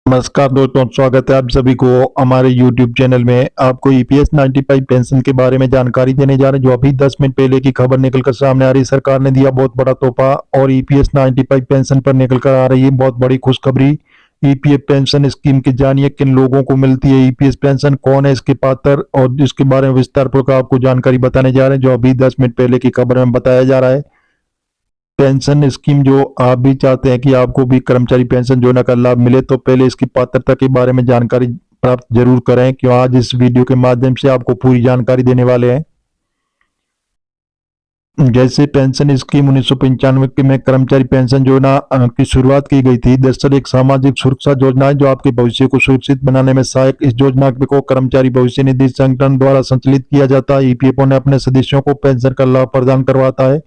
नमस्कार दोस्तों, स्वागत है आप सभी को हमारे YouTube चैनल में। आपको EPS 95 पेंशन के बारे में जानकारी देने जा रहे हैं, जो अभी 10 मिनट पहले की खबर निकलकर सामने आ रही है। सरकार ने दिया बहुत बड़ा तोहफा और EPS 95 पेंशन पर निकलकर आ रही है बहुत बड़ी खुशखबरी। EPF पेंशन स्कीम की जानिए किन लोगों को मिलती है EPS पेंशन, कौन है इसके पात्र, और इसके बारे में विस्तार पूर्वक आपको जानकारी बताने जा रहे हैं, जो अभी 10 मिनट पहले की खबर में बताया जा रहा है। पेंशन स्कीम जो आप भी चाहते हैं कि आपको भी कर्मचारी पेंशन योजना का लाभ मिले, तो पहले इसकी पात्रता के बारे में जानकारी प्राप्त जरूर करें, क्यों आज इस वीडियो के माध्यम से आपको पूरी जानकारी देने वाले हैं। जैसे पेंशन स्कीम 1995 में कर्मचारी पेंशन योजना की शुरुआत की गई थी। दरअसल एक सामाजिक सुरक्षा योजना है जो आपके भविष्य को सुरक्षित बनाने में सहायक। इस योजना को कर्मचारी भविष्य निधि संगठन द्वारा संचालित किया जाता है। EPFO ने अपने सदस्यों को पेंशन का लाभ प्रदान करवाता है।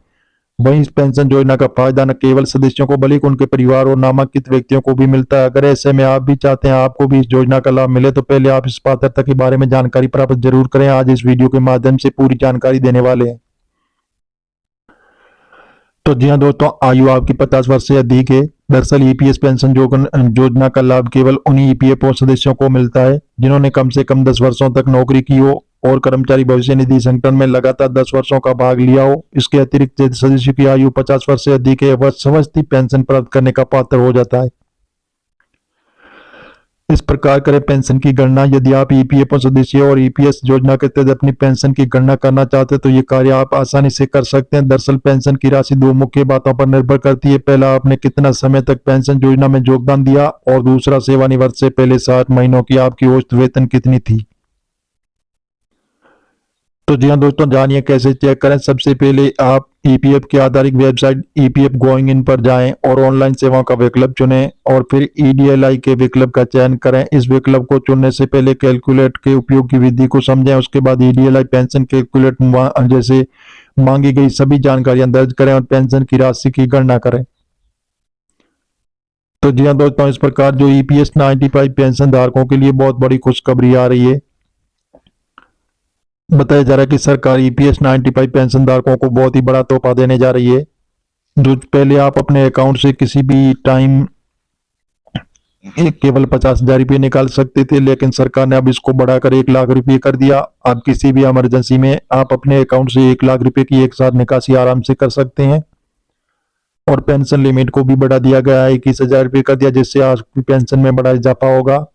वहीं इस पेंशन योजना का फायदा न केवल सदस्यों को बल्कि उनके परिवार और नामांकित व्यक्तियों को भी मिलता है। अगर ऐसे में आप भी चाहते हैं आपको भी इस योजना का लाभ मिले, तो पहले आप इस पात्रता के बारे में जानकारी प्राप्त जरूर करें। आज इस वीडियो के माध्यम से पूरी जानकारी देने वाले हैं। तो जी हाँ दोस्तों, आयु आपकी 50 वर्ष से अधिक है। दरअसल EPS पेंशन योजना का लाभ केवल उन्हीं EPFO सदस्यों को मिलता है जिन्होंने कम से कम 10 वर्षों तक नौकरी की हो और कर्मचारी भविष्य निधि संगठन में लगातार 10 वर्षों का भाग लिया हो। इसके अतिरिक्त यदि सदस्य की आयु 50 वर्ष से अधिक है, वह समस्त पेंशन प्राप्त करने का पात्र हो जाता है। इस प्रकार करें पेंशन की गणना। यदि आप EPFO सदस्य और EPS योजना के तहत अपनी पेंशन की गणना करना चाहते हैं, तो ये कार्य आप आसानी से कर सकते हैं। दरअसल पेंशन की राशि दो मुख्य बातों पर निर्भर करती है। पहला, आपने कितना समय तक पेंशन योजना में योगदान दिया, और दूसरा, सेवानिवृत्ति से पहले 60 महीनों की आपकी औसत वेतन कितनी थी। तो जी हाँ दोस्तों, जानिए कैसे चेक करें। सबसे पहले आप EPF की आधारित वेबसाइट EPF गोइंग इन पर जाएं और ऑनलाइन सेवाओं का विकल्प चुनें और फिर EDLI के विकल्प का चयन करें। इस विकल्प को चुनने से पहले कैलकुलेट के उपयोग की विधि को समझें। उसके बाद EDLI पेंशन कैलकुलेट जैसे मांगी गई सभी जानकारियां दर्ज करें और पेंशन की राशि की गणना करें। तो जी हाँ दोस्तों, इस प्रकार जो EPS 95 पेंशन धारकों के लिए बहुत बड़ी खुशखबरी आ रही है। बताया जा रहा है कि सरकार EPS 95 पेंशन धारकों को बहुत ही बड़ा तोहफा देने जा रही है। जो पहले आप अपने अकाउंट से किसी भी टाइम केवल 50,000 रुपये निकाल सकते थे, लेकिन सरकार ने अब इसको बढ़ाकर 1 लाख रुपये कर दिया। अब किसी भी इमरजेंसी में आप अपने अकाउंट से 1 लाख रुपए की एक साथ निकासी आराम से कर सकते हैं। और पेंशन लिमिट को भी बढ़ा दिया गया है, 21,000 रुपये कर दिया, जिससे आपकी पेंशन में बड़ा इजाफा होगा।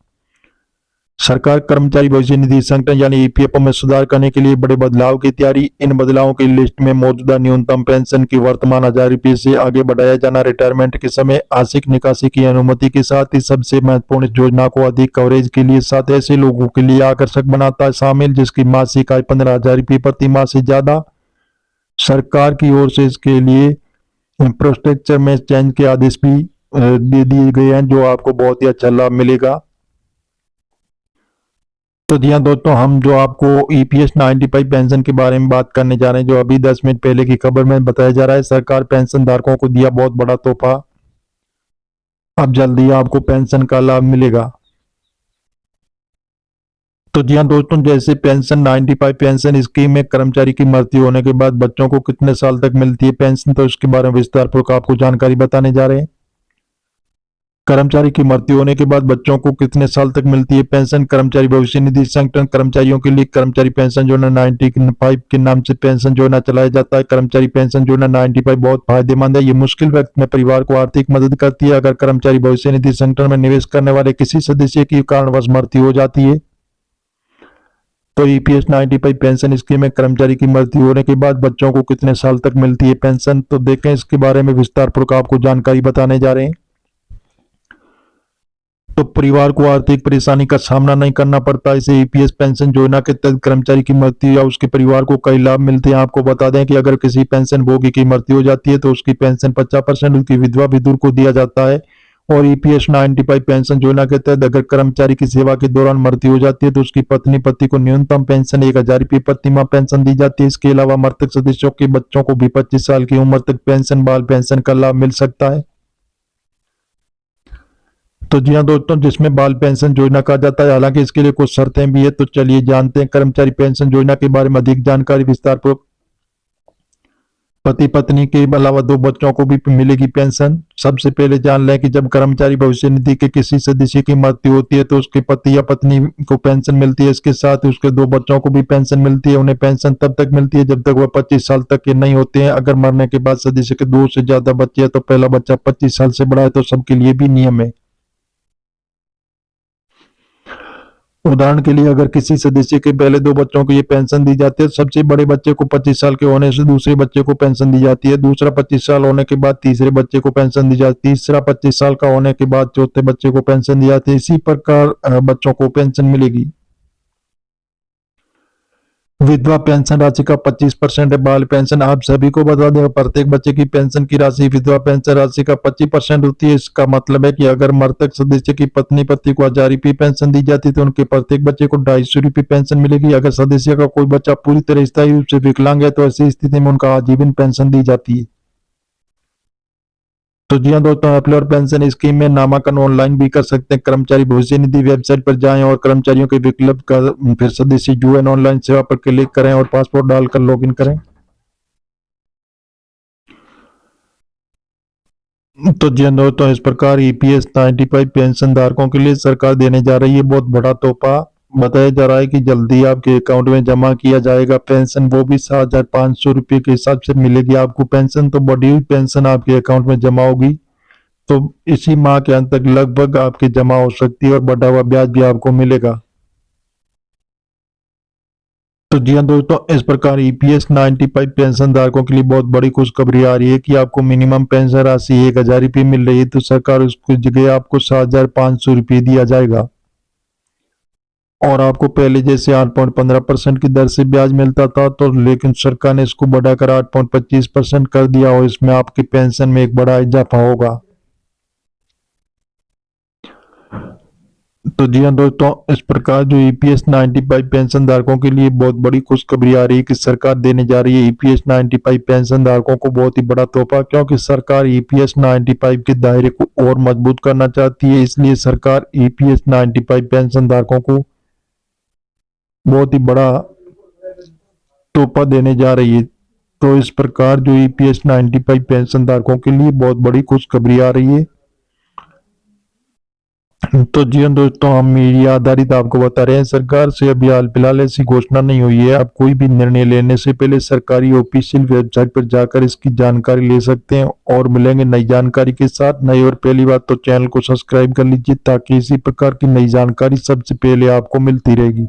सरकार कर्मचारी भविष्य निधि संगठन यानी EPFO में सुधार करने के लिए बड़े बदलाव की तैयारी। इन बदलावों की लिस्ट में मौजूदा न्यूनतम पेंशन की वर्तमान 1,000 रुपये से आगे बढ़ाया जाना, रिटायरमेंट के समय आंशिक निकासी की अनुमति के साथ ही सबसे महत्वपूर्ण, इस योजना को अधिक कवरेज के लिए साथ ऐसे लोगों के लिए आकर्षक बनाता है शामिल जिसकी मासिक आय 15,000 रुपये प्रति माह से ज्यादा। सरकार की ओर से इसके लिए इंफ्रास्ट्रक्चर में चेंज के आदेश भी दे दिए गए हैं, जो आपको बहुत ही अच्छा लाभ मिलेगा। तो जी हाँ दोस्तों, हम जो आपको EPS 95 पेंशन के बारे में बात करने जा रहे हैं, जो अभी 10 मिनट पहले की खबर में बताया जा रहा है। सरकार पेंशन धारकों को दिया बहुत बड़ा तोहफा। अब जल्दी आपको पेंशन का लाभ मिलेगा। तो जी हाँ दोस्तों, जैसे पेंशन 95 पेंशन स्कीम में कर्मचारी की मृत्यु होने के बाद बच्चों को कितने साल तक मिलती है पेंशन, तो इसके बारे में विस्तार पूर्वक आपको जानकारी बताने जा रहे हैं। कर्मचारी की मृत्यु होने के बाद बच्चों को कितने साल तक मिलती है पेंशन। कर्मचारी भविष्य निधि संगठन कर्मचारियों के लिए कर्मचारी पेंशन योजना 95 के नाम से पेंशन योजना चलाया जाता है। कर्मचारी पेंशन योजना 95 बहुत फायदेमंद है। ये मुश्किल वक्त में परिवार को आर्थिक मदद करती है। अगर कर्मचारी भविष्य निधि संगठन में निवेश करने वाले किसी सदस्य की कारणवश मृत्यु हो जाती है, तो EPS 95 पेंशन स्कीम में कर्मचारी की मृत्यु होने के बाद बच्चों को कितने साल तक मिलती है पेंशन, तो देखें इसके बारे में विस्तार पूर्वक आपको जानकारी बताने जा रहे हैं। तो परिवार को आर्थिक परेशानी का सामना नहीं करना पड़ता। इसे EPS पेंशन योजना के तहत कर्मचारी की मृत्यु या उसके परिवार को कई लाभ मिलते हैं। आपको बता दें कि अगर किसी पेंशन भोगी की मृत्यु हो जाती है, तो उसकी पेंशन 50% उसकी विधवा विधुर को दिया जाता है। और EPS 95 पेंशन योजना के तहत अगर कर्मचारी की सेवा के दौरान मृत्यु हो जाती है, तो उसकी पत्नी पति को न्यूनतम पेंशन 1,000 रुपये प्रति माह पेंशन दी जाती है। इसके अलावा मृतक सदस्यों के बच्चों को भी 25 साल की उम्र तक पेंशन बाल पेंशन का लाभ मिल सकता है। तो जी हाँ दोस्तों, जिसमें बाल पेंशन योजना कहा जाता है, हालांकि इसके लिए कुछ शर्तें भी है। तो चलिए जानते हैं कर्मचारी पेंशन योजना के बारे में अधिक जानकारी विस्तार पूर्वक। पति पत्नी के अलावा दो बच्चों को भी मिलेगी पेंशन। सबसे पहले जान लें कि जब कर्मचारी भविष्य निधि के किसी सदस्य की मृत्यु होती है तो उसके पति या पत्नी को पेंशन मिलती है। इसके साथ ही उसके दो बच्चों को भी पेंशन मिलती है। उन्हें पेंशन तब तक मिलती है जब तक वह 25 साल तक के नहीं होते हैं। अगर मरने के बाद सदस्य के दो से ज्यादा बच्चे हैं तो पहला बच्चा 25 साल से बड़ा है तो सबके लिए भी नियम है। उदाहरण के लिए अगर किसी सदस्य के पहले दो बच्चों को ये पेंशन दी जाती है, सबसे बड़े बच्चे को 25 साल के होने से दूसरे बच्चे को पेंशन दी जाती है, दूसरा 25 साल होने के बाद तीसरे बच्चे को पेंशन दी जाती है, तीसरा 25 साल का होने के बाद चौथे बच्चे को पेंशन दी जाती है। इसी प्रकार बच्चों को पेंशन मिलेगी। विधवा पेंशन राशि का 25% है। बाल पेंशन आप सभी को बता दें, प्रत्येक बच्चे की पेंशन की राशि विधवा पेंशन राशि का 25% होती है। इसका मतलब है कि अगर मृतक सदस्य की पत्नी पति को 1000 रुपये पेंशन दी जाती है तो उनके प्रत्येक बच्चे को 250 रुपये पेंशन मिलेगी। अगर सदस्य का कोई बच्चा पूरी तरह स्थायी रूप से विकलांग है तो ऐसी स्थिति में उनका आजीवन पेंशन दी जाती है। तो जी हाँ दोस्तों, अप्लाई और पेंशन स्कीम में नामांकन ऑनलाइन भी कर सकते हैं। कर्मचारी भविष्य निधि वेबसाइट पर जाएं और कर्मचारियों के विकल्प का फिर सदस्य यूएन ऑनलाइन सेवा पर क्लिक करें और पासपोर्ट डालकर लॉगिन करें। तो जी हाँ दोस्तों, इस प्रकार ईपीएस 95 पेंशन धारकों के लिए सरकार देने जा रही है बहुत बड़ा तोहफा। बताया जा रहा है कि जल्दी आपके अकाउंट में जमा किया जाएगा पेंशन, वो भी 7500 रुपये के हिसाब से मिलेगी आपको पेंशन। तो बढ़ी हुई पेंशन आपके अकाउंट में जमा होगी तो इसी माह के अंत तक लगभग आपकी जमा हो सकती है और बढ़ा हुआ ब्याज भी आपको मिलेगा। तो जी हाँ दोस्तों, इस प्रकार ईपीएस 95 पेंशन धारकों के लिए बहुत बड़ी खुशखबरी आ रही है कि आपको मिनिमम पेंशन राशि 1000 रुपये मिल रही है। तो सरकार उसकी जगह आपको 7500 रुपये दिया जाएगा और आपको पहले जैसे 8.15% की दर से ब्याज मिलता था तो लेकिन सरकार ने इसको बढ़ाकर 8.25% कर दिया और इसमें आपकी पेंशन में एक बड़ा इजाफा होगा। तो जी हाँ दोस्तों, इस प्रकार जो ईपीएस 95 पेंशन धारकों के लिए बहुत बड़ी खुशखबरी आ रही है कि सरकार देने जा रही है ईपीएस 95 पेंशन धारकों को बहुत ही बड़ा तोहफा, क्योंकि सरकार ईपीएस 95 के दायरे को और मजबूत करना चाहती है। इसलिए सरकार ईपीएस 95 पेंशन धारकों को बहुत ही बड़ा तोहफा देने जा रही है। तो इस प्रकार जो ईपीएस 95 पेंशन धारकों के लिए बहुत बड़ी खुशखबरी आ रही है। तो जी हाँ दोस्तों, हम मीडिया आधारित आपको बता रहे हैं, सरकार से अभी हाल फिलहाल ऐसी घोषणा नहीं हुई है। आप कोई भी निर्णय लेने से पहले सरकारी ऑफिशियल वेबसाइट पर जाकर इसकी जानकारी ले सकते हैं और मिलेंगे नई जानकारी के साथ। नई और पहली बात तो चैनल को सब्सक्राइब कर लीजिए ताकि इसी प्रकार की नई जानकारी सबसे पहले आपको मिलती रहेगी।